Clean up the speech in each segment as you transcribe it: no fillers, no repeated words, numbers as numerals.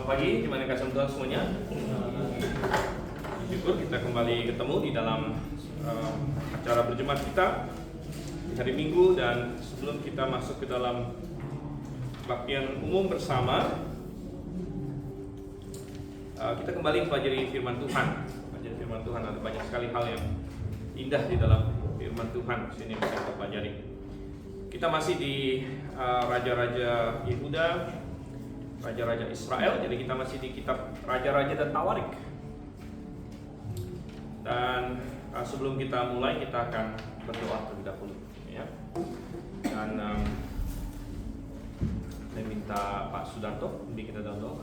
Selamat pagi, gimana kasih Tuhan semuanya? Syukur kita kembali ketemu di dalam acara berjemaat kita di hari Minggu, dan sebelum kita masuk ke dalam kebaktian umum bersama, kita kembali pelajari firman Tuhan. Pelajari firman Tuhan, ada banyak sekali hal yang indah di dalam firman Tuhan sini bisa kita pelajari. Kita masih di raja-raja Yehuda, raja-raja Israel, jadi kita masih di kitab Raja-Raja dan Tawarik. Dan sebelum kita mulai, kita akan berdoa terlebih dahulu, ya. Dan saya minta Pak Sudarto bimbing kita dalam doa.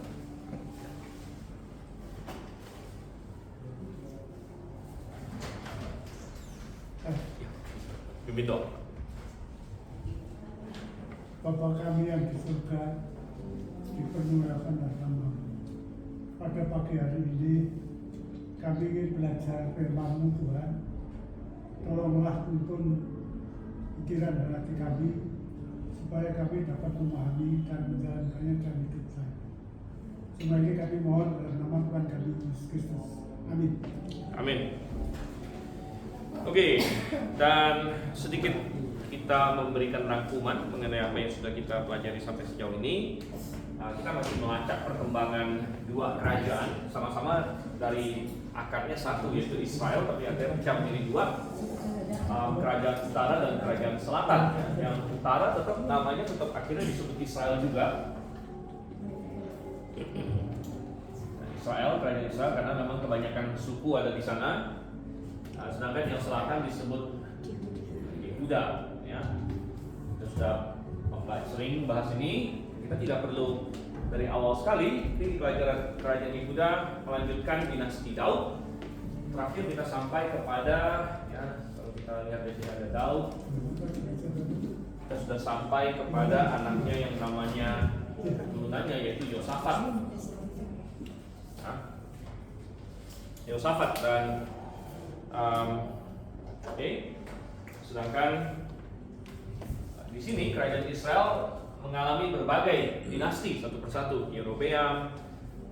Bimbing doa. Bapa kami yang di surga, dipermuliakan namamu. Pada pagi hari ini kami ingin belajar firman-Mu, Tuhan. Tolonglah tuntun pikiran dan hati kami supaya kami dapat memahami dan menjalankannya dalam hidup kami. Semua ini kami mohon dalam nama Tuhan kami Yesus Kristus. Amin. Amin. Oke, dan sedikit kita memberikan rangkuman mengenai apa yang sudah kita pelajari sampai sejauh ini. Kita masih melacak perkembangan dua kerajaan, sama-sama dari akarnya satu, yaitu Israel, tapi akhirnya pecah menjadi dua, kerajaan utara dan kerajaan selatan. Yang utara tetap namanya akhirnya disebut Israel juga. Israel, kerajaan Israel, karena memang kebanyakan suku ada di sana. Sedangkan yang selatan disebut Yehuda, ya. Kita sudah sering bahas ini. Kita tidak perlu dari awal sekali. Ini kerajaan Yehuda melanjutkan dinasti Daud. Terakhir kita sampai kepada, ya, kalau kita lihat di sini ada Daud. Kita sudah sampai kepada anaknya yang namanya, turunannya yaitu Yosafat. Yosafat dan sedangkan di sini kerajaan Israel mengalami berbagai dinasti satu persatu, Yerobeam,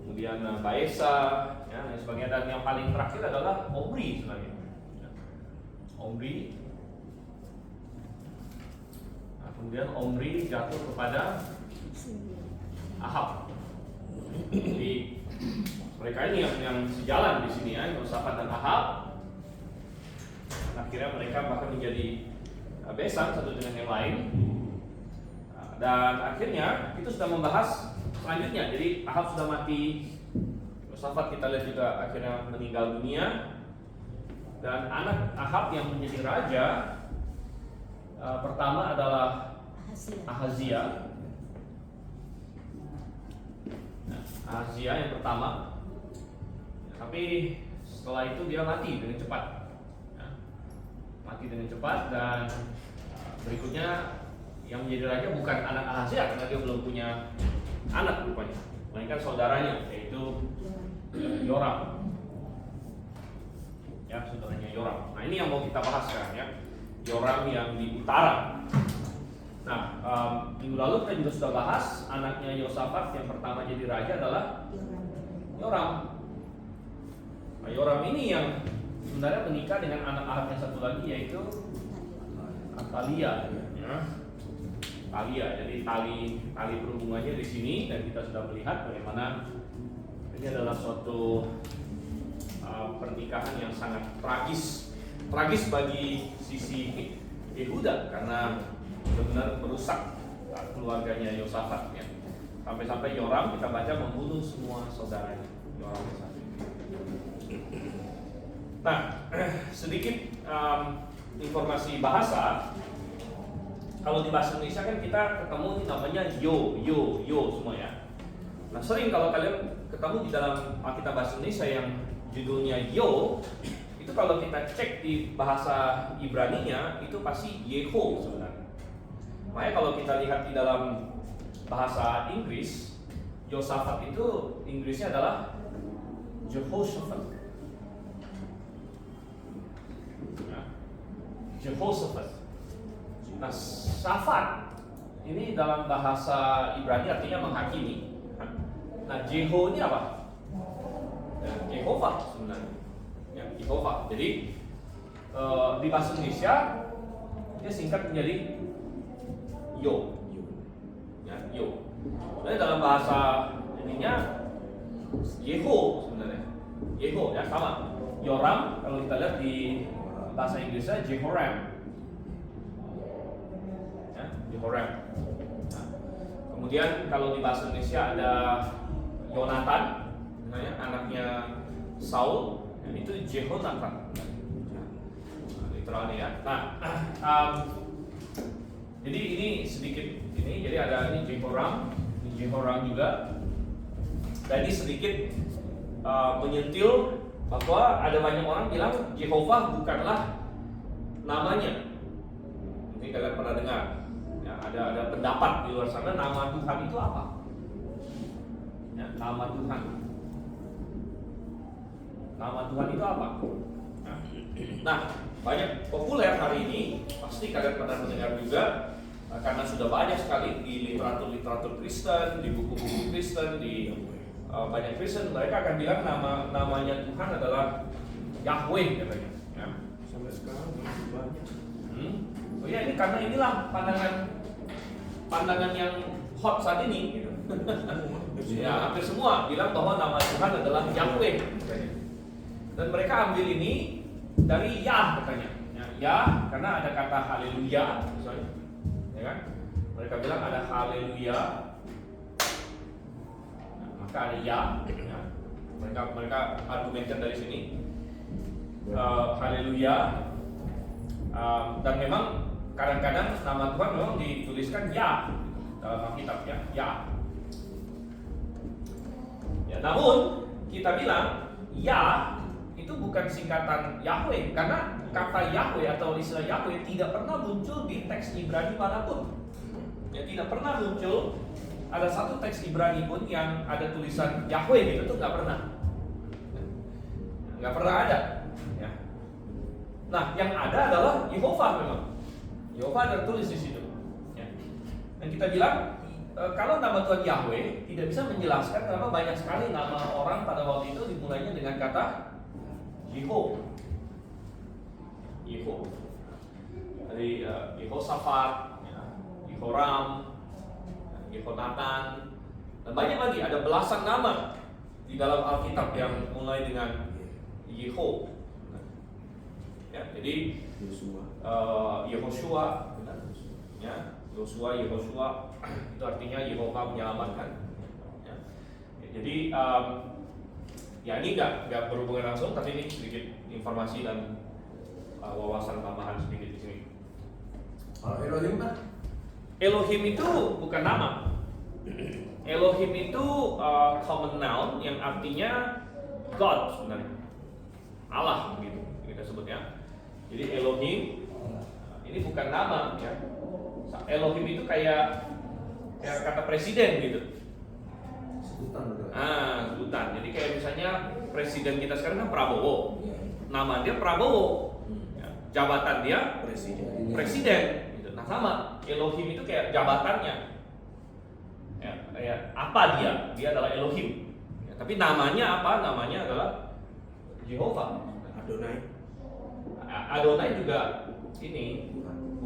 kemudian Baesa, ya, dan sebagainya, dan yang paling terakhir adalah Omri sebenarnya. Omri. Nah, kemudian Omri jatuh kepada Ahab. Jadi mereka ini yang sejalan di sini, ya, Yosafat dan Ahab. Dan akhirnya mereka bahkan menjadi besan satu dengan yang lain. Dan akhirnya kita sudah membahas selanjutnya. Jadi Ahab sudah mati, Yosafat kita lihat juga akhirnya meninggal dunia, dan anak Ahab yang menjadi raja pertama adalah Ahazia. Ahazia yang pertama, tapi setelah itu dia mati dengan cepat. Mati dengan cepat, dan berikutnya yang menjadi raja bukan anak Ahazia, karena dia belum punya anak rupanya, melainkan saudaranya, yaitu Yoram. Ya, saudaranya Yoram. Nah, ini yang mau kita bahas sekarang, ya. Yoram yang di utara. Nah, minggu lalu kita juga sudah bahas anaknya Yosafat yang pertama jadi raja adalah Yoram. Nah, Yoram ini yang sebenarnya menikah dengan anak Ahab yang satu lagi, yaitu Atalia, ya. Talia. Jadi tali perhubungannya di sini, dan kita sudah melihat bagaimana ini adalah suatu pernikahan yang sangat tragis bagi sisi Yehuda, karena benar-benar merusak keluarganya Yosafat, ya. Sampai-sampai Yoram kita baca membunuh semua saudaranya. Yoram yang satu. Nah, sedikit informasi bahasa. Kalau di bahasa Indonesia kan kita ketemu namanya yo semua, ya. Nah, sering kalau kalian ketemu di dalam Alkitab bahasa Indonesia yang judulnya yo, itu kalau kita cek di bahasa Ibrani-nya itu pasti Yeho sebenarnya. Makanya kalau kita lihat di dalam bahasa Inggris, Yosafat itu Inggrisnya adalah Jehoshaphat. Jehoshaphat. Nah, Safat ini dalam bahasa Ibrani artinya menghakimi. Nah, Jeho ini apa? Ya, Jehovah sebenarnya. Ya, Jehovah. Jadi di bahasa Indonesia dia singkat menjadi Yo. Ya, Yo. Sebenarnya dalam bahasa ininya Jeho sebenarnya. Jeho ya sama. Yoram kalau kita lihat di bahasa Inggrisnya Jehoram. Ya, Jehoram. Nah, kemudian kalau di bahasa Indonesia ada Yonatan, namanya anaknya Saul, itu Jehonatan. Nah, literalnya ya. Nah, jadi ini sedikit ini, jadi ada ini Jehoram juga. Tadi sedikit menyentil bahwa ada banyak orang bilang Jehovah bukanlah namanya. Mungkin kalian pernah dengar. Ya, ada pendapat di luar sana nama Tuhan itu apa? Ya, nama Tuhan. Nama Tuhan itu apa? Nah, banyak populer hari ini, pasti kalian pernah mendengar juga, karena sudah banyak sekali di literatur Kristen, di buku-buku Kristen, di banyak Kristen, mereka akan bilang namanya Tuhan adalah Yahweh katanya. Ya. Sampai sekarang masih banyak. Oh ya, ini karena inilah pandangan yang hot saat ini. Gitu. Ya, hampir semua bilang bahwa nama Tuhan adalah Yahweh katanya. Dan mereka ambil ini dari Yah katanya. Ya, karena ada kata haleluya misalnya. Ya kan? Mereka bilang ada haleluya. Nah, maka ada ya. Mereka argumenkan dari sini. Haleluya. Dan memang kadang-kadang nama Tuhan memang dituliskan ya dalam Alkitab ya. Ya, namun kita bilang ya itu bukan singkatan Yahweh, karena kata Yahweh atau istilah Yahweh tidak pernah muncul di teks Ibrani manapun. Ya, tidak pernah muncul ada satu teks Ibrani pun yang ada tulisan Yahweh gitu, tuh nggak pernah. Nggak pernah ada. Ya. Nah, yang ada adalah Yehovah memang. Yehovah ada tulis di situ. Ya. Dan kita bilang kalau nama Tuhan Yahweh tidak bisa menjelaskan kenapa banyak sekali nama orang pada waktu itu dimulainya dengan kata Jeho. Dari Yehosafat, Yehoram, Yehonatan, dan banyak lagi, ada belasan nama di dalam Alkitab yang mulai dengan Jeho. Ya, jadi Yehoshua, ya, Yehoshua itu artinya Yehova menyelamatkan. Ya. Jadi ya ini nggak berhubungan langsung, tapi ini sedikit informasi dan wawasan tambahan sedikit di sini. Elohim kan? Elohim itu bukan nama. Elohim itu common noun yang artinya God sebenarnya, Allah begitu kita sebutnya. Jadi Elohim ini bukan nama ya. Elohim itu kayak kata presiden gitu. Sebutan. Jadi kayak misalnya presiden kita sekarang kan Prabowo. Nama dia Prabowo. Jabatan dia presiden gitu. Nah, sama Elohim itu kayak jabatannya. Ya, apa dia? Dia adalah Elohim. Ya, tapi namanya apa? Namanya adalah Jehovah. Adonai juga ini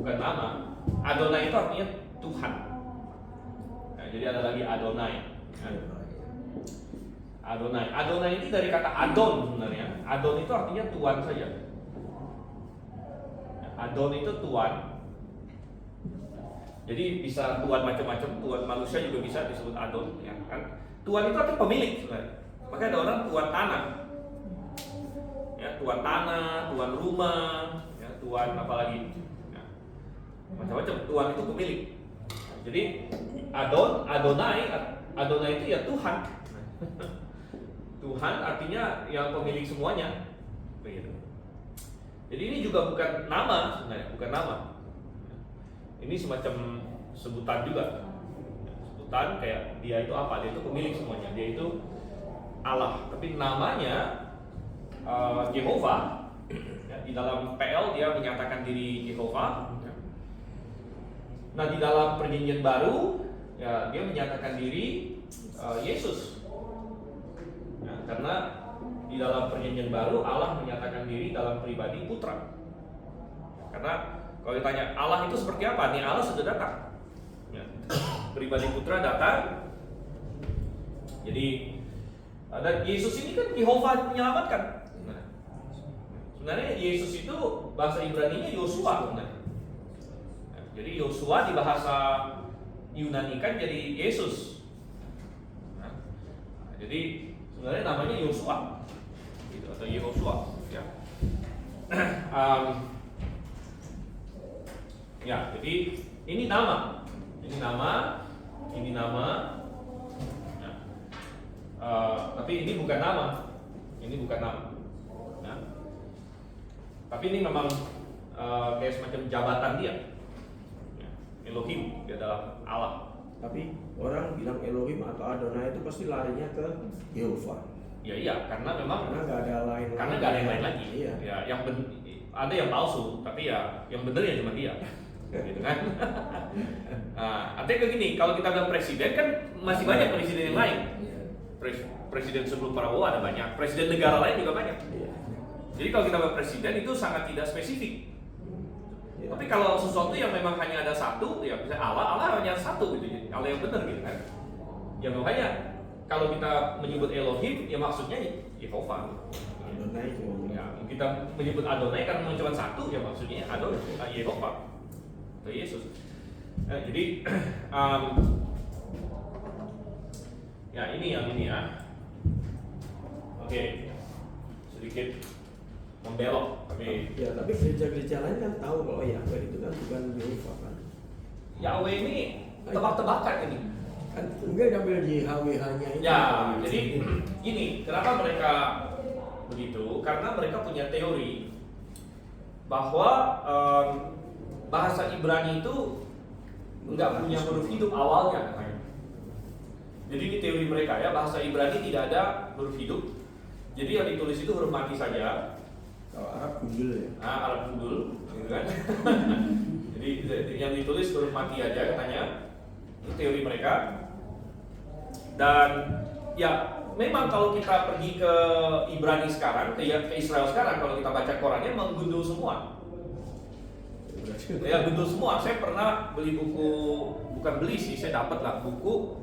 bukan nama. Adonai itu artinya Tuhan. Ya, jadi ada lagi Adonai. Adonai ini dari kata Adon sebenarnya. Adon itu artinya tuan saja. Adon itu tuan. Jadi bisa tuan macam-macam. Tuan manusia juga bisa disebut Adon, ya kan? Tuan itu artinya pemilik sebenarnya. Makanya ada orang tuan tanah. Ya, tuan tanah, tuan rumah, ya, tuan apa lagi? Ya, macam-macam. Tuan itu pemilik. Jadi Adonai itu ya Tuhan. Tuhan artinya yang pemilik semuanya. Begitu. Jadi ini juga bukan nama sebenarnya, bukan nama. Ini semacam sebutan juga. Sebutan kayak dia itu apa? Dia itu pemilik semuanya. Dia itu Allah. Tapi namanya Jehovah. Ya, di dalam PL dia menyatakan diri Jehovah. Nah, di dalam Perjanjian Baru ya dia menyatakan diri Yesus. Ya, karena di dalam perjanjian baru Allah menyatakan diri dalam pribadi putra. Karena kalau ditanya Allah itu seperti apa? Nih Allah sudah datang. Ya, pribadi putra datang. Jadi dan Yesus ini kan Yehova menyelamatkan. Nah, sebenarnya Yesus itu bahasa Ibrani-nya Yosua sebenarnya. Nah, jadi Yosua di bahasa Yunani kan jadi Yesus. Nah, jadi sebenarnya namanya Yosua, gitu, atau Yehosua. Ya. Ya, jadi ini nama. Tapi ini bukan nama. Ya. Tapi ini memang kayak semacam jabatan dia. Ya. Elohim, dia adalah Allah. Tapi orang bilang Elohim atau Adonai itu pasti larinya ke Yehova. Ya iya, karena memang Karena nggak ada lain. karena nggak ada yang lain lagi. Iya. Ya, ada yang palsu, tapi ya yang benar ya cuma dia. Gitu kan? Nah, artinya kayak gini, kalau kita bilang presiden kan masih banyak presiden yang lain. Iya. Presiden sebelum Prabowo ada banyak, presiden negara lain juga banyak. Iya. Jadi kalau kita bilang presiden itu sangat tidak spesifik. Iya. Tapi kalau sesuatu yang memang hanya ada satu, ya misalnya Allah hanya satu gitu, Allah yang benar gitu kan. Ya makanya kalau kita menyebut Elohim, ya maksudnya Yehova. Adonai cuma Ya, kita menyebut Adonai karena cuma satu, ya maksudnya Adonai, Yehova atau Yesus. Jadi ya ini ya. Oke, sedikit membelok, tapi ya, tapi gereja-gereja lain kan tahu kalau Yahweh itu kan bukan Yehova kan. Yahweh ini tebak-tebakan ini. Kan enggak diambil YHWH-nya itu. Ya, jadi gini, kenapa mereka begitu? Karena mereka punya teori bahwa bahasa Ibrani itu nggak punya huruf hidup awalnya katanya. Jadi ini teori mereka ya, bahasa Ibrani tidak ada huruf hidup. Jadi yang ditulis itu huruf mati saja. Kalau Arab gundul ya. Arab gundul, gitu kan? Jadi yang ditulis huruf mati aja katanya. Itu teori mereka. Dan ya memang kalau kita pergi ke Ibrani sekarang, ke Israel sekarang, kalau kita baca Qurannya menggundul semua. Ya gundul semua. Saya pernah beli buku, bukan beli sih, saya dapat lah buku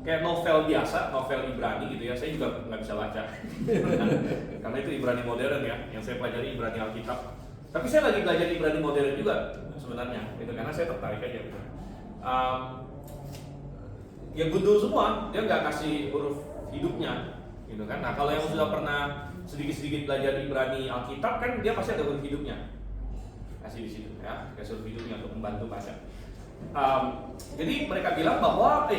kayak novel biasa, novel Ibrani gitu ya. Saya juga nggak bisa baca karena itu Ibrani modern ya, yang saya pelajari Ibrani Alkitab. Tapi saya lagi belajar Ibrani modern juga sebenarnya, gitu, karena saya tertarik aja. Gitu. Ya gundul semua, dia nggak kasih huruf hidupnya, gitu kan. Nah kalau yang sudah pernah sedikit-sedikit belajar Ibrani Alkitab kan dia pasti ada huruf hidupnya, kasih di situ ya, kasih huruf hidupnya untuk membantu baca. Jadi mereka bilang bahwa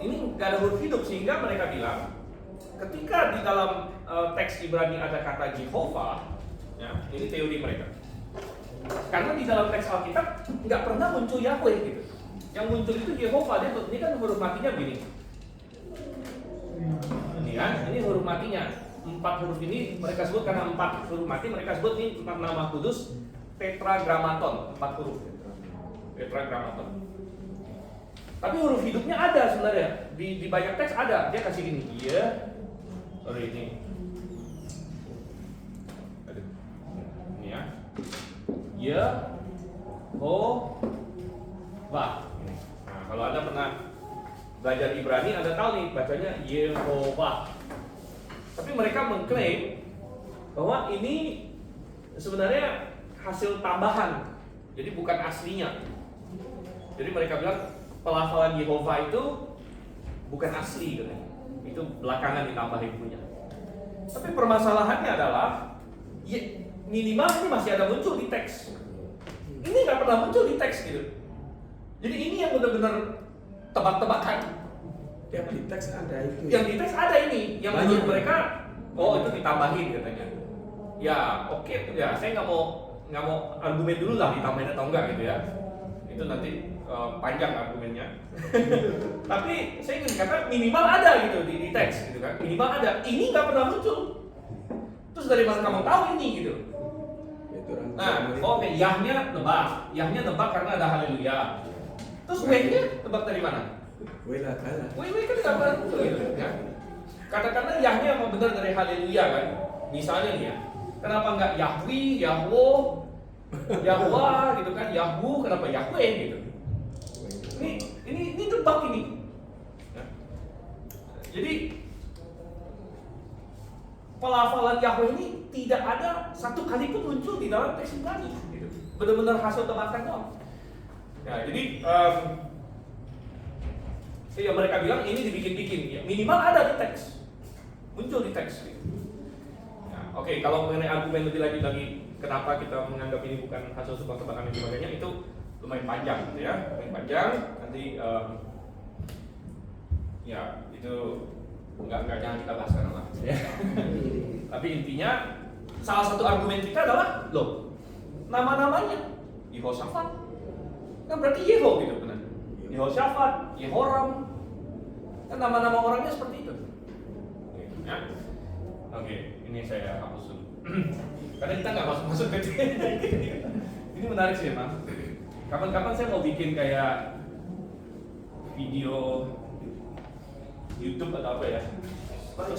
ini nggak ada huruf hidup, sehingga mereka bilang ketika di dalam teks Ibrani ada kata Jehovah, ya, ini teori mereka. Karena di dalam teks Alkitab nggak pernah muncul Yahweh gitu. Yang muncul itu Jehovah, dia ini kan huruf matinya begini. Ini kan, ini huruf matinya. 4 huruf ini mereka sebut, karena 4 huruf mati mereka sebut ini nama kudus tetragrammaton, 4 huruf. Tetragrammaton. Tapi huruf hidupnya ada sebenarnya. Di banyak teks ada. Dia kasih gini. Iya. Sorry ini. Aduh. Ini ya. Ya. Oh. Wah. Nah, kalau Anda pernah belajar Ibrani, Anda tahu nih bacanya Yehovah. Tapi mereka mengklaim bahwa ini sebenarnya hasil tambahan. Jadi bukan aslinya. Jadi mereka bilang pelafalan Yehovah itu bukan asli katanya. Itu belakangan ditambahin punya. Tapi permasalahannya adalah minimal ini masih ada muncul di teks. Ini nggak pernah muncul di teks gitu. Jadi ini yang benar-benar tebak-tebakan. Yang di teks ada itu. Yang di teks ada ini, yang menurut mereka, oh itu ditambahin katanya. Ya oke, ya saya nggak mau argumen dulu lah ditambahin atau enggak gitu ya. Itu nanti panjang argumennya. Tapi saya ingin kata minimal ada gitu di teks gitu kan, minimal ada. Ini nggak pernah muncul. Terus dari mana kamu tahu ini gitu? Nah, oke, Yahnya nebak karena ada haleluya. Terus W-nya tebak dari mana? W lah kalah. W kan nggak pernah muncul gitu kan. Katakanlah Yahnya emang benar dari haleluya kan. Misalnya nih ya, kenapa nggak Yahweh, Yahwo, Yahweh gitu kan, Yahwu, kenapa Yahweh gitu. Ini tebak ini. Ya. Jadi pelafalan Yahweh ini tidak ada satu kali pun muncul di dalam teks Ibrani. Gitu. Benar-benar hasil tebakan doang. Ya, jadi ya mereka bilang ini dibikin-bikin, ya, minimal ada di teks, muncul di teks. Gitu. Ya, Oke, kalau mengenai argumen lebih lanjut lagi, kenapa kita menganggap ini bukan hasil sebuah tebakan dan sebagainya, itu lumayan panjang, gitu ya, lumayan panjang. Nanti ya itu jangan kita bahas sekarang lah. Ya. Tapi intinya salah satu argumen kita adalah nama-namanya Yehoshafat, kan berarti Yeho gitu benar. Yehoshafat, Yehoram, kan nama-nama orangnya seperti itu. Ya. Oke, ini saya hapus dulu. Karena kita nggak masuk ke ini menarik sih emang. Kapan-kapan saya mau bikin kayak video YouTube atau apa ya? Atau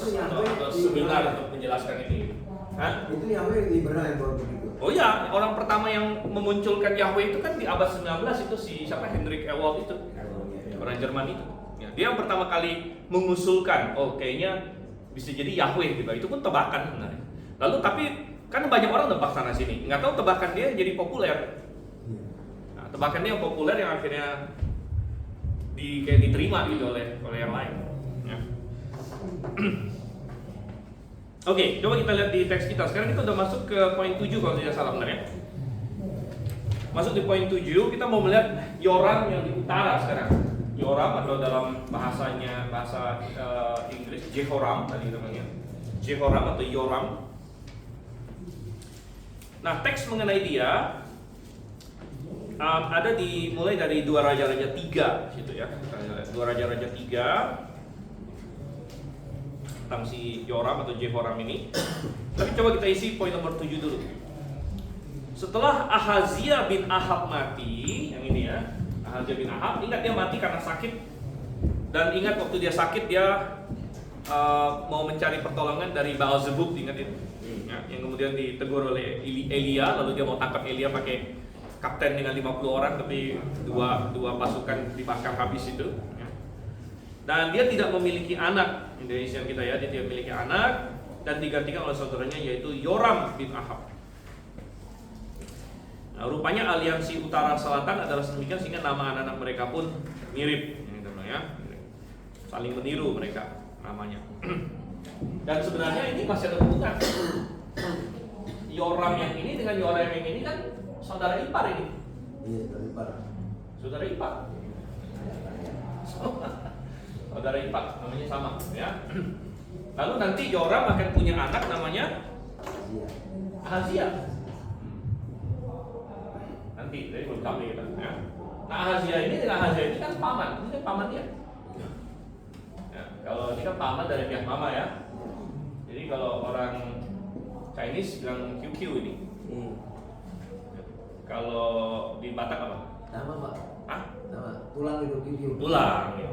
seminar untuk menjelaskan ini. Hah? Itu Yahweh Ibrani yang begitu. Oh ya, orang pertama yang memunculkan Yahweh itu kan di abad 19 itu si siapa, Hendrik Ewald itu. Orang Jerman itu. Ya, dia yang pertama kali mengusulkan, kayaknya bisa jadi Yahweh gitu. Itu pun tebakan sebenarnya. Lalu tapi kan banyak orang nebak sana sini, nggak tahu tebakan dia jadi populer. Nah, tebakan dia yang populer yang akhirnya kayak diterima gitu oleh yang lain. Ya. Oke, coba kita lihat di teks kita. Sekarang kita udah masuk ke poin 7 kalau tidak salah benar ya. Masuk di poin 7, kita mau melihat Yoram yang di utara sekarang. Yoram atau dalam bahasa Inggris Jehoram tadi namanya. Jehoram atau Yoram. Nah, teks mengenai dia ada mulai dari 2 Raja-Raja 3 situ ya. 2 Raja-Raja 3 tentang si Yoram atau Jehoram ini. Tapi coba kita isi poin nomor 7 dulu. Setelah Ahazia bin Ahab mati, yang ini ya, Ahazia bin Ahab, ingat dia mati karena sakit. Dan ingat waktu dia sakit dia mau mencari pertolongan dari Baal-zebub, ingat itu? Ya, yang kemudian ditegur oleh Elia, lalu dia mau tangkap Elia pakai kapten dengan 50 orang, tapi dua pasukan dibakar habis itu. Ya. Dan dia tidak memiliki anak, Indonesia kita ya, dia tidak memiliki anak dan digantikan oleh saudaranya yaitu Yoram bin Ahab. Nah, rupanya aliansi utara selatan adalah sedemikian sehingga nama anak-anak mereka pun mirip, ini ya, saling meniru mereka namanya. Dan sebenarnya ini masih ada hubungan. Yoram yang ini dengan Yoram yang ini kan saudara ipar ini. Iya, saudara ipar. Saudara ipar. Saudara ipar, namanya sama, ya. Lalu nanti Yoram akan punya anak namanya Ahazia. Nanti, jadi belum sampai kita. Ya. Nah, Ahazia ini dengan Ahazia ini kan paman, ini kan paman dia. Ya, kalau ini kan paman dari pihak mama ya. Jadi kalau orang Chinese bilang QQ ini. Kalau di Batak apa? Nama Pak. Hah? Nama tulang itu kikiu. Tulang. Ya.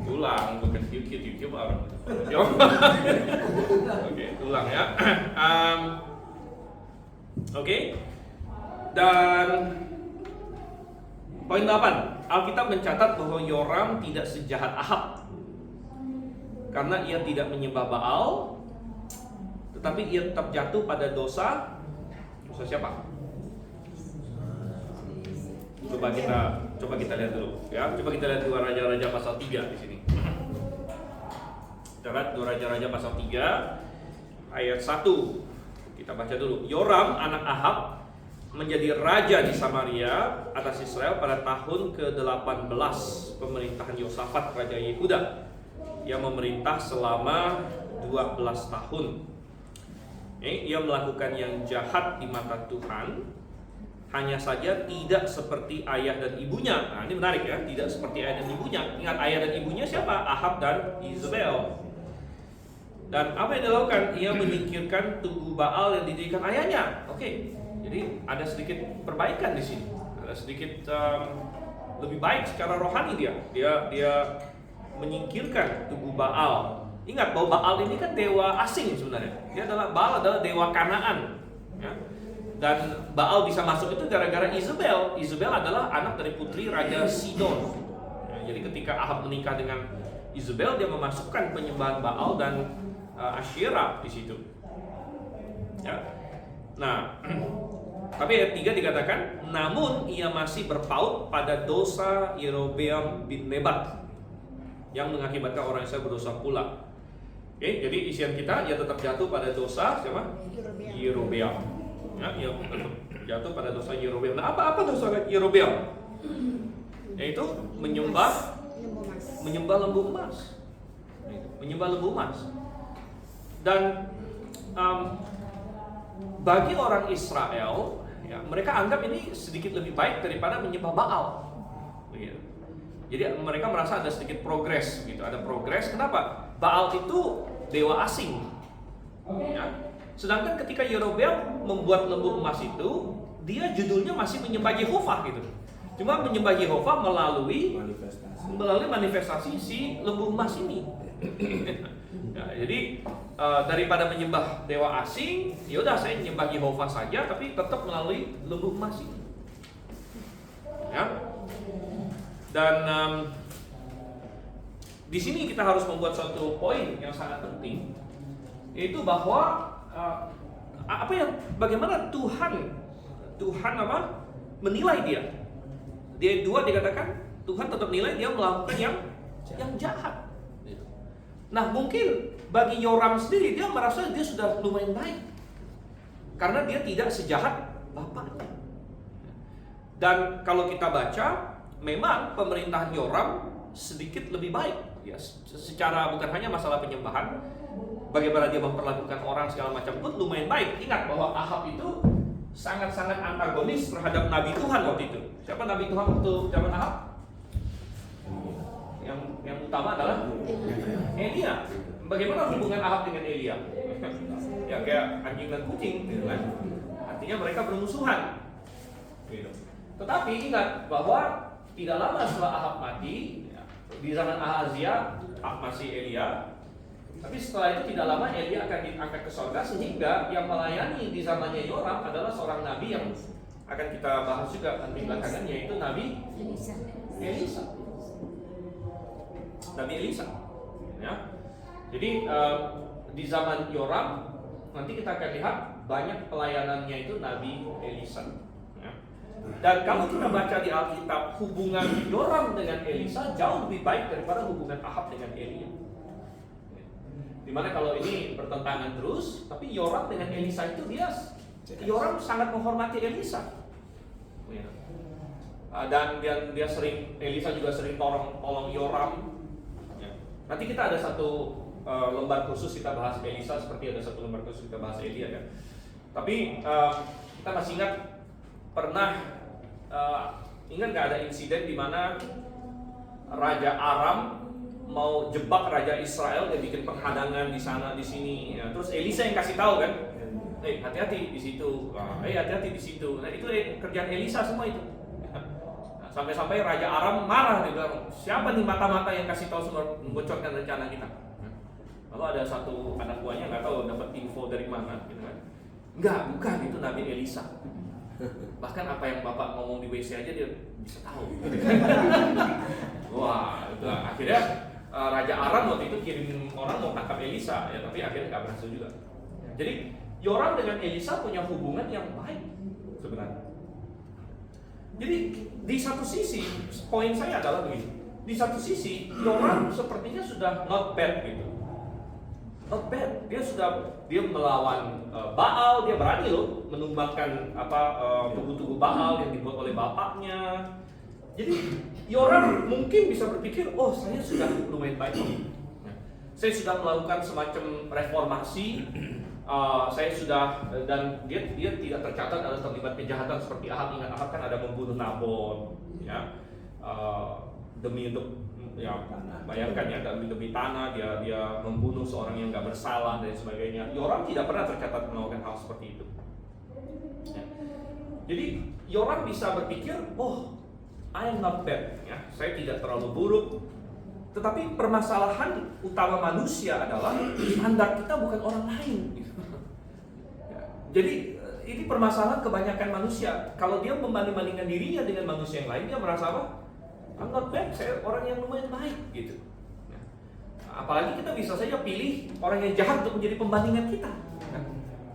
Tulang bukan QQ orang. Oke, tulang ya. Oke. Dan poin 8, Alkitab mencatat bahwa Yoram tidak sejahat Ahab karena ia tidak menyembah Baal, tetapi ia tetap jatuh pada dosa siapa? Coba kita lihat dulu ya. Coba kita lihat 2 Raja-Raja pasal 3 di sini. Kita lihat 2 Raja-Raja pasal 3 ayat 1. Kita baca dulu. Yoram anak Ahab menjadi raja di Samaria atas Israel pada tahun ke-18 pemerintahan Yosafat raja Yehuda yang memerintah selama 12 tahun. Ia melakukan yang jahat di mata Tuhan, hanya saja tidak seperti ayah dan ibunya. Nah, ini menarik ya, tidak seperti ayah dan ibunya. Ingat ayah dan ibunya siapa? Ahab dan Izebel. Dan apa yang dilakukan? Ia menyingkirkan tugu Baal yang didirikan ayahnya. Oke, jadi ada sedikit perbaikan di sini. Ada sedikit lebih baik secara rohani dia menyingkirkan tubuh Baal. Ingat bahwa Baal ini kan dewa asing sebenarnya. Baal adalah dewa Kanaan. Ya. Dan Baal bisa masuk itu gara-gara Izebel. Izebel adalah anak dari putri Raja Sidon. Ya, jadi ketika Ahab menikah dengan Izebel, dia memasukkan penyembahan Baal dan Asyera di situ. Ya. Nah, tapi ayat 3 dikatakan, namun ia masih berpaut pada dosa Yerobeam bin Nebat yang mengakibatkan orang Israel berdosa pula. Oke, jadi isian kita, ia tetap jatuh pada dosa siapa? Yerobeam. Ya, ia tetap jatuh pada dosa Yerobeam. Nah, apa dosa Yerobeam? Yaitu menyembah lembu emas. Menyembah lembu emas. Dan bagi orang Israel, ya, mereka anggap ini sedikit lebih baik daripada menyembah Baal. Begitu. Jadi mereka merasa ada sedikit progres, gitu. Ada progres. Kenapa? Baal itu dewa asing. Ya. Sedangkan ketika Yerobeam membuat lembu emas itu, dia judulnya masih menyembah Yehova, gitu. Cuma menyembah Yehova melalui manifestasi si lembu emas ini. Ya, jadi daripada menyembah dewa asing, ya udah saya menyembah Yehova saja, tapi tetap melalui lembu emas ini. Ya. Dan di sini kita harus membuat suatu poin yang sangat penting, yaitu bahwa bagaimana Tuhan menilai dia. Dia 2 dikatakan Tuhan tetap nilai dia melakukan yang jahat. Nah, mungkin bagi Yoram sendiri, dia merasa dia sudah lumayan baik karena dia tidak sejahat bapaknya. Dan kalau kita baca, memang pemerintahan Yoram sedikit lebih baik, ya, secara bukan hanya masalah penyembahan, bagaimana dia memperlakukan orang segala macam pun lumayan baik. Ingat bahwa Ahab itu sangat-sangat antagonis terhadap Nabi Tuhan waktu itu. Siapa Nabi Tuhan waktu zaman Ahab? Yang utama adalah Elia. Bagaimana hubungan Ahab dengan Elia? Ya kayak anjing dan kucing, gitu kan? Artinya mereka bermusuhan. Gitu. Tetapi ingat bahwa tidak lama setelah Ahab mati, ya, di zaman Ahazia, masih Elia. Tapi setelah itu tidak lama Elia akan diangkat ke surga, sehingga yang melayani di zamannya Yoram adalah seorang nabi yang akan kita bahas juga nanti belakangan, yaitu Nabi Elisa. Nabi Elisa. Ya. Jadi di zaman Yoram nanti kita akan lihat banyak pelayanannya itu Nabi Elisa. Ya. Dan kalau kita baca di Alkitab, hubungan Yoram dengan Elisa jauh lebih baik daripada hubungan Ahab dengan Elia. Dimana kalau ini bertentangan terus, tapi Yoram dengan Elisa itu Yoram sangat menghormati Elisa. Ya. Dan dia sering, Elisa juga sering tolong Yoram. Ya. Nanti kita ada satu lembar khusus kita bahas Elisa, seperti ada satu lembar khusus kita bahas Elia, kan. Tapi kita masih ingat pernah ingat nggak ada insiden di mana Raja Aram mau jebak Raja Israel, dia bikin penghadangan di sana di sini. Ya. Terus Elisa yang kasih tahu kan, hati-hati di situ, hati-hati di situ. Nah itu kerjaan Elisa semua itu. Nah, sampai-sampai Raja Aram marah, dia bilang, siapa nih mata-mata yang kasih tahu semua membocorkan rencana kita? Lalu ada satu anak buahnya nggak tahu dapat info dari mana, gitu kan? Bukan itu Nabi Elisa. Bahkan apa yang bapak ngomong di WC aja dia bisa tahu. Wah, itu akhirnya Raja Aram waktu itu kirim orang mau tangkap Elisa, ya, tapi akhirnya nggak berhasil juga. Jadi Yoram dengan Elisa punya hubungan yang baik sebenarnya. Jadi di satu sisi, poin saya adalah begini. Di satu sisi Yoram sepertinya sudah not bad gitu. Not bad. Dia melawan Baal, dia berani loh menumbangkan tugu-tugu Baal yang dibuat oleh bapaknya. Jadi Yoram mungkin bisa berpikir, oh saya sudah lumayan baik. Saya sudah melakukan semacam reformasi. Saya sudah, dan dia tidak tercatat ada terlibat kejahatan seperti Ahab. Ingat Ahab kan ada membunuh Nabot, ya, demi untuk bayangkan ya, demi tanah dia membunuh seorang yang nggak bersalah dan sebagainya. Yoram tidak pernah tercatat melakukan hal seperti itu. Ya. Jadi Yoram bisa berpikir, oh I am not bad, ya, saya tidak terlalu buruk. Tetapi permasalahan utama manusia adalah standar kita bukan orang lain. Ya, jadi ini permasalahan kebanyakan manusia. Kalau dia membanding-bandingkan dirinya dengan manusia yang lain, dia merasa apa? I'm not bad, saya orang yang lumayan baik gitu. Ya. Apalagi kita bisa saja pilih orang yang jahat untuk menjadi pembandingan kita.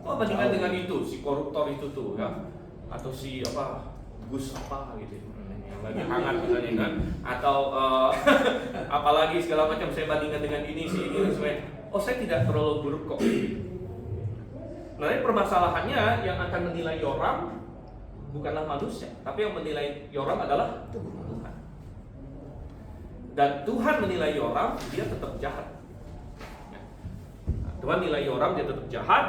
Oh, bandingkan dengan itu, si koruptor itu tuh, ya, atau si apa Gus apa gitu. Yang lagi hangat misalnya kan, atau apalagi segala macam saya bandingkan dengan ini si ini sebenarnya. Oh, saya tidak terlalu buruk kok. Nah, permasalahannya yang akan menilai orang bukanlah manusia, tapi yang menilai orang adalah Tuhan. Dan Tuhan menilai orang, dia tetap jahat. Tuhan nilai orang dia tetap jahat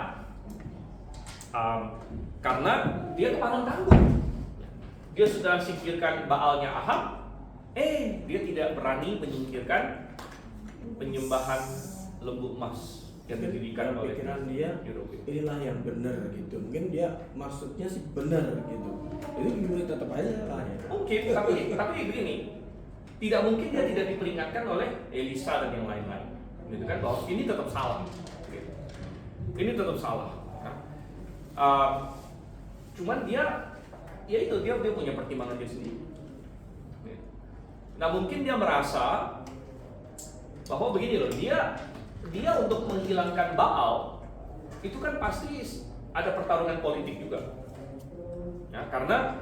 karena dia kepala tanggung. Dia sudah singkirkan Baalnya Ahab, dia tidak berani menyingkirkan penyembahan lembu emas yang didirikan oleh pikiran dia. Yeroboam. Inilah yang benar gitu. Mungkin dia maksudnya sih benar gitu. Itu juga tetap aja salah ya. Mungkin, tapi begini, tidak mungkin dia tidak diperingatkan oleh Elisa dan yang lain-lain, gitu kan? Bahwa ini tetap salah. Gitu. Ini tetap salah. Ya. Cuman dia punya pertimbangan dia sendiri. Nah, mungkin dia merasa bahwa begini loh, dia untuk menghilangkan Baal itu kan pasti ada pertarungan politik juga. Ya, karena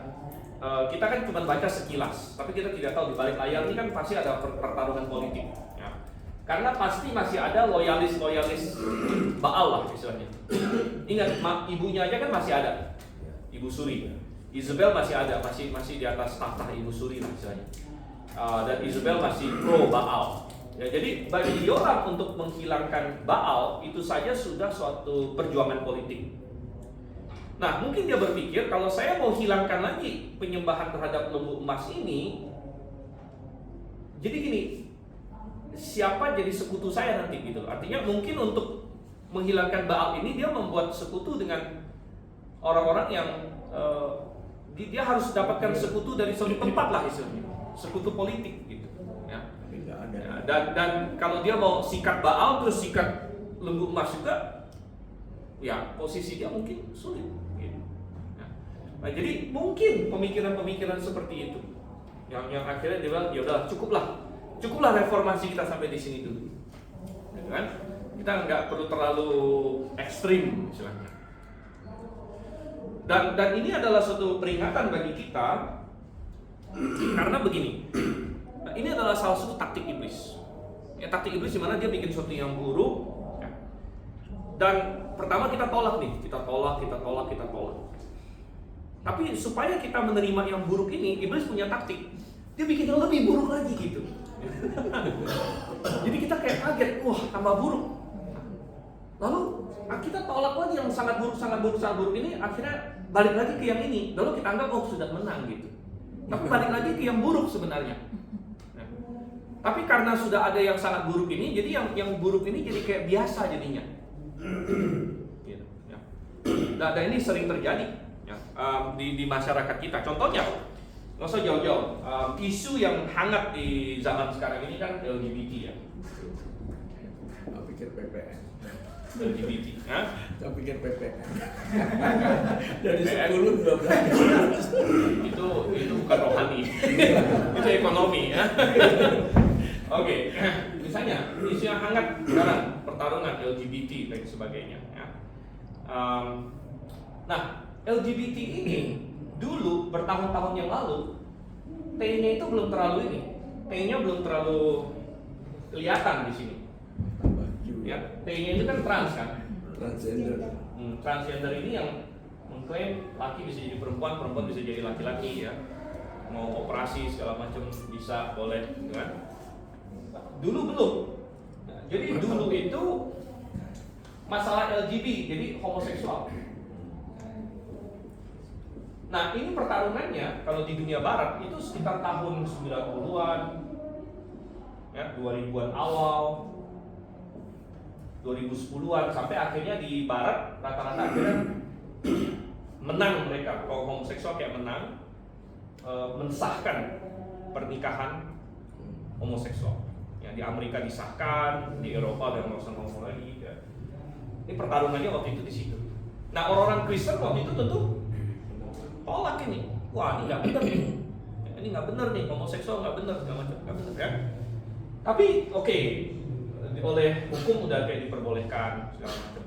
kita kan cuma baca sekilas, tapi kita tidak tahu di balik layar ini kan pasti ada pertarungan politik. Ya. Karena pasti masih ada loyalis Baal lah istilahnya. Ingat, ibunya aja kan masih ada, Ibu Suri. Isabel masih ada, masih di atas tahta Ibu Suri lah istilahnya. Dan Isabel masih pro Baal. Ya, jadi bagi Yoram untuk menghilangkan Baal itu saja sudah suatu perjuangan politik. Nah, mungkin dia berpikir kalau saya mau hilangkan lagi penyembahan terhadap lembu emas ini, jadi gini, siapa jadi sekutu saya nanti gitu. Artinya mungkin untuk menghilangkan Baal ini dia membuat sekutu dengan orang-orang yang dia harus dapatkan sekutu dari suatu tempat lah istilahnya, sekutu politik gitu. Ya. Tapi nggak ada. Ya, dan kalau dia mau sikat Baal terus sikat lembu emas juga, ya posisi dia mungkin sulit. Gitu. Ya. Nah, jadi mungkin pemikiran-pemikiran seperti itu, yang akhirnya dia bilang, ya udah cukuplah reformasi kita sampai di sini dulu. Gitu kan? Kita nggak perlu terlalu ekstrim istilahnya. Dan ini adalah suatu peringatan bagi kita karena begini, ini adalah salah satu taktik iblis. Ya, taktik iblis di mana dia bikin sesuatu yang buruk. Ya. Dan pertama kita tolak nih, kita tolak. Tapi supaya kita menerima yang buruk ini, iblis punya taktik. Dia bikin yang lebih buruk lagi gitu. Jadi kita kayak kaget, wah tambah buruk. Lalu kita tolak lagi yang sangat buruk ini, akhirnya balik lagi ke yang ini. Lalu kita anggap sudah menang gitu. Tapi balik lagi ke yang buruk sebenarnya. Nah, tapi karena sudah ada yang sangat buruk ini, jadi yang buruk ini jadi kayak biasa jadinya. Gitu, ya. Dan ini sering terjadi ya, di masyarakat kita. Contohnya, nggak usah jauh-jauh. Isu yang hangat di zaman sekarang ini kan LGBT ya. Nggak pikir PPN. LGBT, ya? Nggak pikir PPN. Dari 10 12. Itu bukan rohani, itu ekonomi ya. Oke, misalnya isu yang hangat sekarang pertarungan LGBT dan sebagainya. Ya. Nah, LGBT ini dulu bertahun-tahun yang lalu T-nya itu belum terlalu ini, T-nya belum terlalu kelihatan di sini. Ya, T-nya itu kan trans kan? Transgender. Transgender ini yang mengklaim laki bisa jadi perempuan, perempuan bisa jadi laki-laki ya. Mau operasi segala macam bisa, boleh, gitu kan? Dulu belum. Nah, jadi dulu itu masalah LGBT, jadi homoseksual. Nah, ini pertarungannya kalau di dunia barat itu sekitar tahun 90-an, ya, 2000-an awal, 2010-an, sampai akhirnya di barat rata-rata akhirnya menang mereka. Kalau homoseksual kayak menang, mensahkan pernikahan homoseksual. Ya, di Amerika disahkan, di Eropa udah nggak usah ngomong lagi. Ya. Ini pertarungannya waktu itu di situ. Nah, orang-orang Kristen waktu itu tentu tolak ini. Wah, ini nggak benar nih. Ini nggak benar nih, homoseksual nggak benar, segala macam nggak benar ya. Tapi oke, oleh hukum udah kayak diperbolehkan segala macam.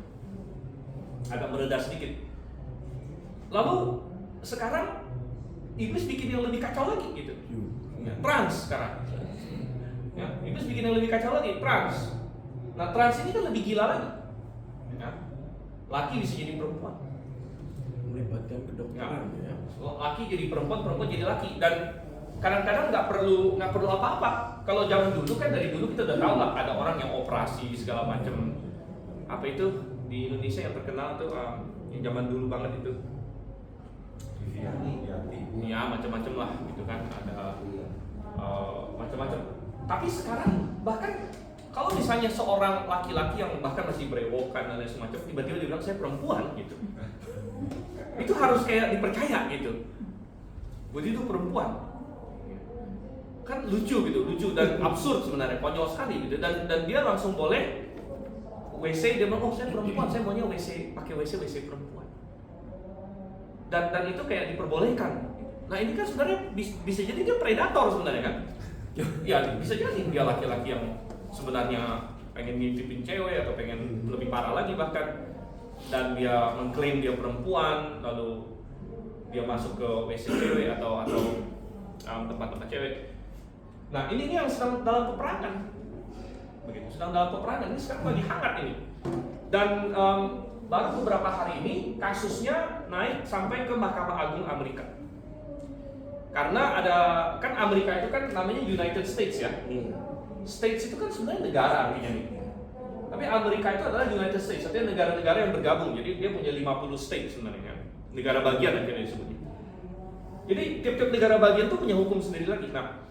Agak mereda sedikit. Lalu sekarang iblis bikin yang lebih kacau lagi gitu. Ya, trans sekarang. Ya, iblis bikin yang lebih kacau lagi, trans. Nah, trans ini kan lebih gila lagi. Ya, laki bisa jadi perempuan. Melibatkan kedokteran ya. Laki jadi perempuan, perempuan jadi laki. Dan kadang-kadang nggak perlu apa-apa. Kalau zaman dulu kan dari dulu kita udah tahu lah ada orang yang operasi segala macam. Apa itu di Indonesia yang terkenal tuh yang zaman dulu banget itu. Ya macam-macam lah gitu kan, ada macam-macam. Tapi sekarang bahkan kalau misalnya seorang laki-laki yang bahkan masih berewokan dan lain semacam tiba-tiba dia bilang saya perempuan gitu, itu harus kayak dipercaya gitu. Begitu perempuan kan lucu dan absurd sebenarnya, konyol sekali gitu. Dan dia langsung boleh WC, dia bilang oh saya perempuan, saya maunya WC pakai WC perempuan. Dan itu kayak diperbolehkan. Nah ini kan sebenarnya bisa jadi dia predator sebenarnya kan. Ya bisa jadi dia laki-laki yang sebenarnya pengen ngintipin cewek atau pengen lebih parah lagi bahkan, dan dia mengklaim dia perempuan lalu dia masuk ke WC cewek atau tempat-tempat cewek. Nah ini yang sedang dalam peperangan, begitu, sedang dalam peperangan ini sekarang lagi hangat ini. Dan baru beberapa hari ini kasusnya naik sampai ke Mahkamah Agung Amerika. Karena ada kan Amerika itu kan namanya United States ya. States itu kan sebenarnya negara artinya nih. Tapi Amerika itu adalah United States, artinya negara-negara yang bergabung. Jadi dia punya 50 state sebenarnya. Negara bagian akhirnya disebutnya. Jadi tiap-tiap negara bagian itu punya hukum sendiri lagi. Nah,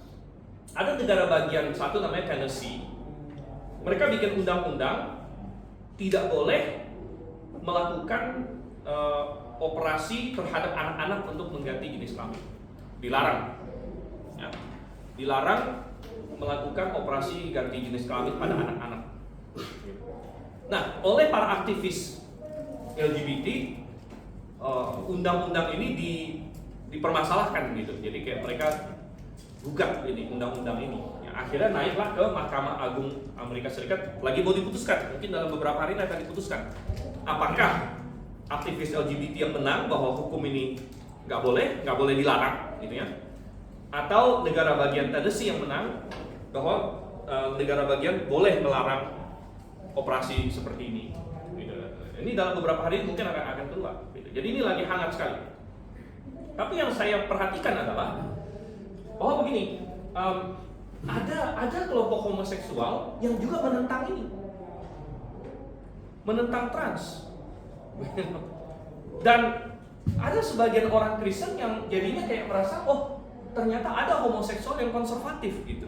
ada negara bagian satu namanya Tennessee. Mereka bikin undang-undang tidak boleh melakukan operasi terhadap anak-anak untuk mengganti jenis kelamin. Dilarang. Ya. Dilarang melakukan operasi ganti jenis kelamin pada anak-anak. Nah, oleh para aktivis LGBT, undang-undang ini dipermasalahkan gitu. Jadi kayak mereka gugat ini undang-undang ini. Ya, akhirnya naiklah ke Mahkamah Agung Amerika Serikat, lagi mau diputuskan. Mungkin dalam beberapa hari ini akan diputuskan. Apakah aktivis LGBT yang menang bahwa hukum ini nggak boleh dilarang, gitu ya? Atau negara bagian Tennessee yang menang bahwa negara bagian boleh melarang operasi seperti ini. Gitu. Ini dalam beberapa hari mungkin akan keluar. Gitu. Jadi ini lagi hangat sekali. Tapi yang saya perhatikan adalah bahwa begini, ada kelompok homoseksual yang juga menentang ini, menentang trans. Dan ada sebagian orang Kristen yang jadinya kayak merasa, oh ternyata ada homoseksual yang konservatif gitu.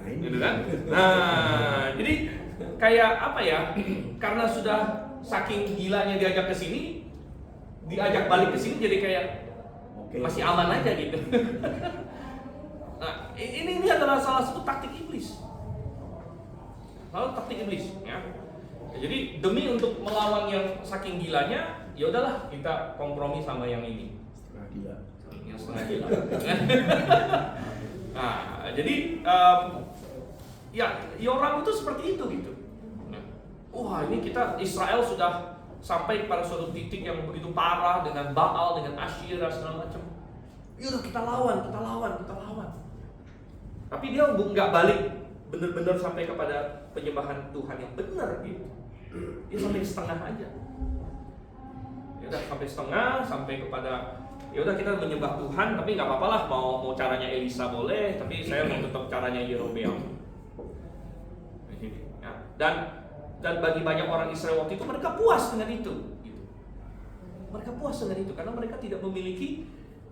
Gitu kan? Nah, jadi kayak apa ya? Karena sudah saking gilanya diajak ke sini, diajak balik ke sini jadi kayak masih aman aja gitu. Nah, ini adalah salah satu taktik iblis. Lalu taktik iblis, ya. Jadi demi untuk melawan yang saking gilanya, ya udahlah kita kompromi sama yang ini. Setengah gila. Yang setengah gila. Nah, jadi ya orang itu seperti itu gitu. Wah, ini kita Israel sudah sampai pada suatu titik yang begitu parah dengan Baal, dengan Asyirah segala macam. Yaudah kita lawan. Tapi dia nggak balik benar-benar sampai kepada penyembahan Tuhan yang benar gitu. Dia sampai setengah aja. Ya udah sampai setengah, sampai kepada ya udah kita menyembah Tuhan, tapi nggak apa-apa lah mau caranya Elisa boleh, tapi saya mau tetap caranya Yerobeam. Ya. Dan bagi banyak orang Israel waktu itu mereka puas dengan itu. Gitu. Mereka puas dengan itu karena mereka tidak memiliki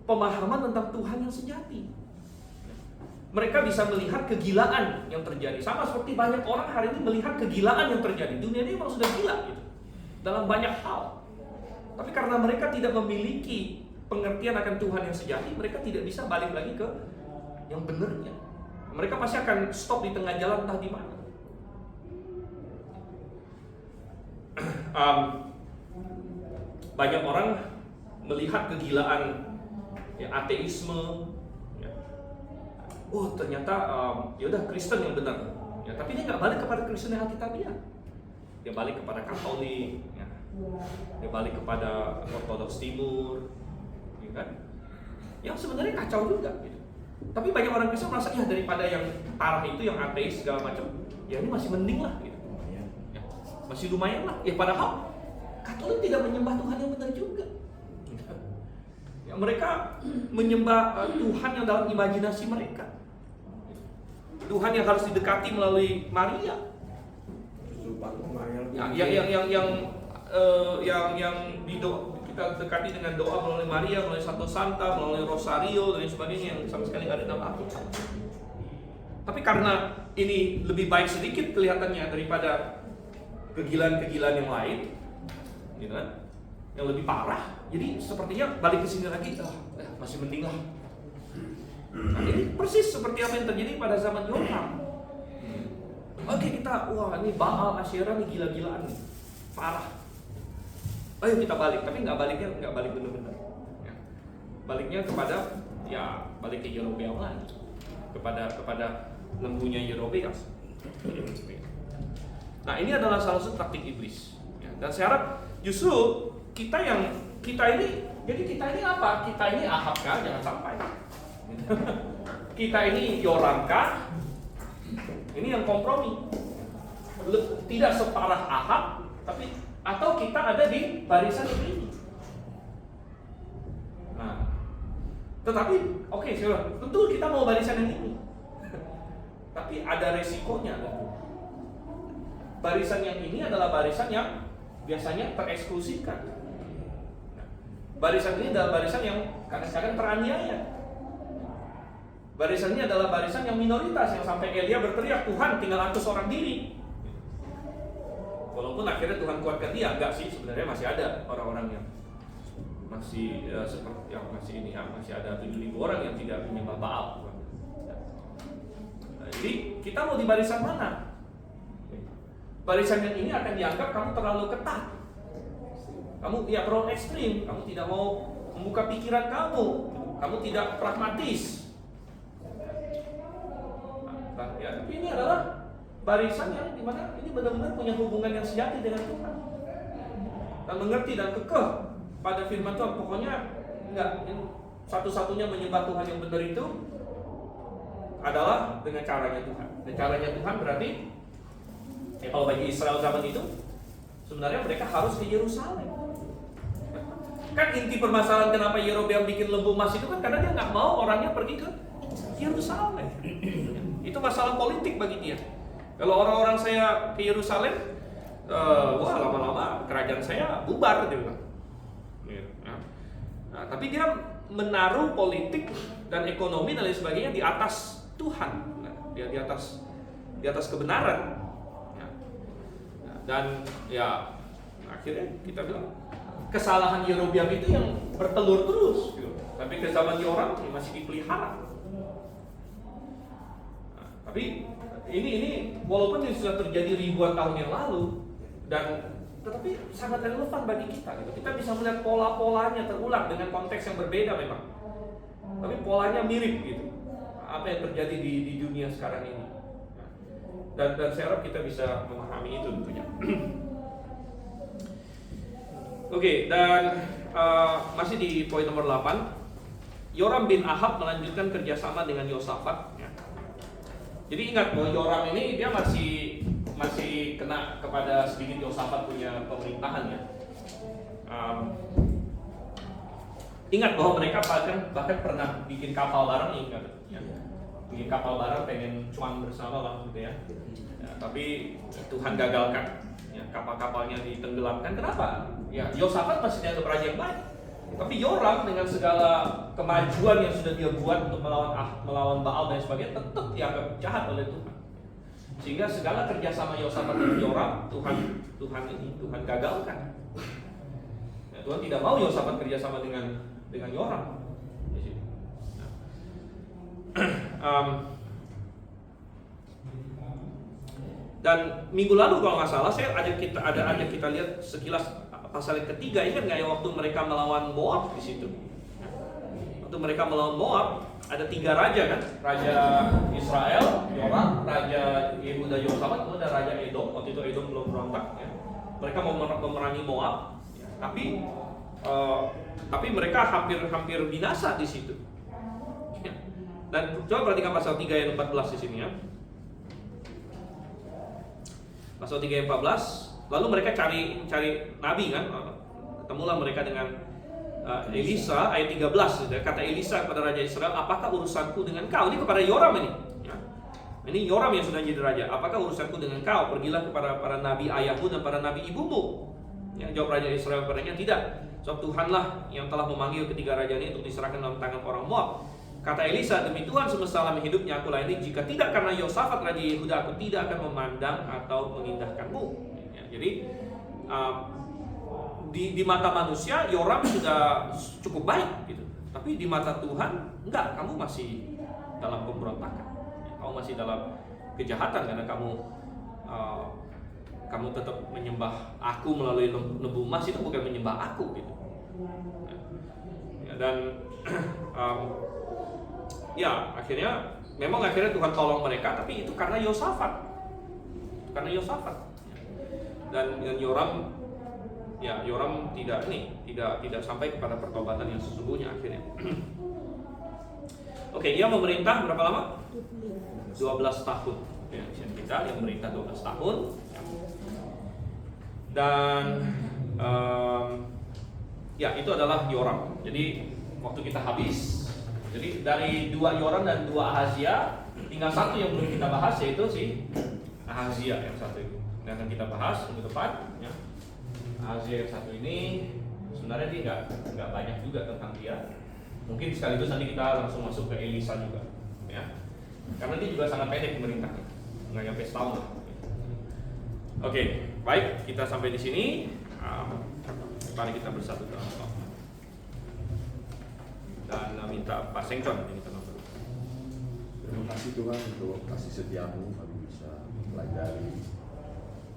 pemahaman tentang Tuhan yang sejati. Mereka bisa melihat kegilaan yang terjadi. Sama seperti banyak orang hari ini melihat kegilaan yang terjadi. Dunia ini memang sudah gila gitu, dalam banyak hal. Tapi karena mereka tidak memiliki pengertian akan Tuhan yang sejati, mereka tidak bisa balik lagi ke yang benarnya. Mereka pasti akan stop di tengah jalan entah di mana. Banyak orang melihat kegilaan ya, ateisme. Ya. Oh ternyata ya udah Kristen yang benar. Ya, tapi dia nggak balik kepada Kristen yang Alkitabiah. Dia balik kepada Katolik. Ya. Dia balik kepada Ortodoks Timur. Ya kan? Yang sebenarnya kacau juga. Gitu. Tapi banyak orang Kristen merasa ya daripada yang parah itu, yang ateis segala macam, ya ini masih mending lah. Gitu. Ya, masih lumayan lah. Ya padahal Katolik tidak menyembah Tuhan yang benar juga. Ya, mereka menyembah Tuhan yang dalam imajinasi mereka. Tuhan yang harus didekati melalui Maria. Justru patung Maria. Yang kita dekati dengan doa melalui Maria, melalui Santo Santa, melalui Rosario dan sebagainya yang sama sekali nggak ada dalam Alkitab. Tapi karena ini lebih baik sedikit kelihatannya daripada kegilaan-kegilaan yang lain, gitu kan, yang lebih parah. Jadi sepertinya balik ke sini lagi, masih mending lah. Nah, ini persis seperti apa yang terjadi pada zaman Yoram. Oke kita, wah ini Baal Asyera nih gila-gilaan nih, parah. Ayo kita balik, tapi nggak balik benar-benar. Ya. Baliknya kepada, ya balik ke Yerobeam lagi, kepada lembunya Yerobeam. Nah ini adalah salah satu taktik iblis. Ya. Dan saya harap justru kita ini apa? Kita ini Ahab kah? Jangan sampai. Kita ini Yoram kah? Ini yang kompromi. Tidak separah Ahab, tapi atau kita ada di barisan ini. Nah, tetapi oke, tentu kita mau barisan yang ini. Tapi ada resikonya. Barisan yang ini adalah barisan yang biasanya tereksklusifkan. Barisan ini adalah barisan yang kadang-kadang teraniaya. Barisan ini adalah barisan yang minoritas, yang sampai Elia berteriak, Tuhan tinggal 100 orang diri. Walaupun akhirnya Tuhan kuatkan dia, enggak sih, sebenarnya masih ada orang-orang yang masih seperti yang masih ini, masih ada 7.000 orang yang tidak menyembah Baal. Nah, jadi kita mau di barisan mana? Barisan yang ini akan dianggap kamu terlalu ketat, kamu terlalu ekstrim, kamu tidak mau membuka pikiran kamu tidak pragmatis. Nah, ya, tapi ini adalah barisan yang dimana ini benar-benar punya hubungan yang sejati dengan Tuhan dan mengerti dan kekeh pada firman Tuhan. Pokoknya enggak, satu-satunya menyembah Tuhan yang benar itu adalah dengan caranya Tuhan. Dan caranya Tuhan berarti kalau bagi Israel zaman itu sebenarnya mereka harus ke Yerusalem. Kan inti permasalahan kenapa Yerobeam bikin lembu emas itu kan karena dia nggak mau orangnya pergi ke Yerusalem. Itu masalah politik bagi dia. Kalau orang-orang saya ke Yerusalem, wah lama-lama kerajaan saya bubar, dia bilang. Nah, tapi dia menaruh politik dan ekonomi dan lain sebagainya di atas Tuhan, dia di atas kebenaran. Dan ya akhirnya kita bilang kesalahan Yerobeam itu yang bertelur terus, tapi ke zaman Yoram masih dipelihara. Nah, tapi ini walaupun ini sudah terjadi ribuan tahun yang lalu, tetapi sangat relevan bagi kita. Gitu. Kita bisa melihat pola-polanya terulang dengan konteks yang berbeda memang, tapi polanya mirip gitu. Apa yang terjadi di dunia sekarang ini. Dan saya harap kita bisa memahami itu tentunya. Oke, dan masih di poin nomor 8, Yoram bin Ahab melanjutkan kerjasama dengan Yosafat. Ya. Jadi ingat bahwa Yoram ini dia masih kena kepada sedikit Yosafat punya pemerintahan ya. Ingat bahwa mereka bahkan pernah bikin kapal bareng, ingat ya. Bikin kapal bareng pengen cuan bersama lah gitu ya. Tapi Tuhan gagalkan. Ya, kapal-kapalnya ditenggelamkan. Kenapa? Ya, Yosafat masih dianggap raja yang baik. Tapi Yoram dengan segala kemajuan yang sudah dia buat untuk melawan Baal dan sebagainya tetap dianggap jahat oleh Tuhan. Sehingga segala kerjasama Yosafat dengan Yoram Tuhan gagalkan. Ya, Tuhan tidak mau Yosafat kerjasama dengan dengan Yoram di sini. Dan minggu lalu kalau nggak salah saya ajak kita lihat sekilas pasal yang ketiga. Ingat nggak ya waktu mereka melawan Moab di situ? Waktu mereka melawan Moab ada 3 raja kan? Raja Israel, Yoram, Raja Yehuda Yosafat, kemudian Raja Edom. Waktu itu Edom belum berontak. Ya. Mereka mau memerangi Moab, ya. Tapi mereka hampir binasa di situ. Ya. Dan coba perhatikan pasal 3 ayat 14 di sini ya. Pasal 3 ayat 14, lalu mereka cari nabi kan, ketemulah mereka dengan Elisa ayat 13. Kata Elisa kepada Raja Israel, apakah urusanku dengan kau? Ini kepada Yoram ini ya. Ini Yoram yang sudah jadi raja. Apakah urusanku dengan kau? Pergilah kepada para nabi ayahmu dan para nabi ibumu. Ya, jawab Raja Israel kepadanya, tidak. Sebab Tuhanlah yang telah memanggil ketiga raja ini untuk diserahkan dalam tangan orang Moab. Kata Elisa, demi Tuhan semesta alam hidupnya aku layani, jika tidak karena Yosafat Raja Yehuda, aku tidak akan memandang atau mengindahkanmu. Ya, jadi di mata manusia Yoram sudah cukup baik gitu. Tapi di mata Tuhan enggak, kamu masih dalam pemberontakan. Kamu masih dalam kejahatan karena kamu tetap menyembah aku melalui lembu emas, itu bukan menyembah aku gitu. Ya, dan ya akhirnya Tuhan tolong mereka, tapi itu karena Yosafat. Dan Yoram tidak sampai kepada pertobatan yang sesungguhnya akhirnya. Oke, dia memerintah berapa lama? 12 tahun. Ya, kita yang memerintah 12 tahun. Dan ya itu adalah Yoram. Jadi waktu kita habis, jadi dari 2 Yoram dan 2 Ahazia, tinggal satu yang belum kita bahas, yaitu si Ahazia yang satu itu. Yang akan kita bahas minggu depan. Ya. Ahazia yang satu ini sebenarnya dia nggak banyak juga tentang dia. Mungkin sekaligus nanti kita langsung masuk ke Elisa juga, ya. Karena dia juga sangat pendek pemerintahnya, nggak nyampe setahun lah. Oke, baik, kita sampai di sini. Mari kita bersatu dalam doa. Dan minta Pak Sengcon yang kita nonton. Terima kasih Tuhan untuk kasih setiamu, kami bisa mempelajari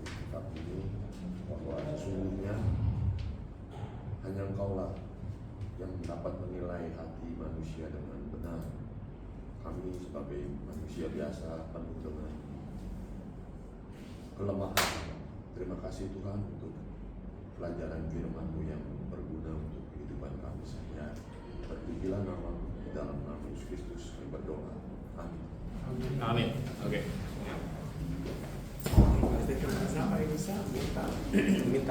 kitab ini, bahwa sesungguhnya hanya Engkaulah yang dapat menilai hati manusia dengan benar. Kami sebagai manusia biasa penuh dengan kelemahan. Terima kasih Tuhan untuk pelajaran firman-Mu yang berguna untuk kehidupan kami sehari-hari. Terpujilah nama-Mu, di dalam nama Yesus Kristus kami berdoa. Amin. Amin. Oke. Sampai bisa minta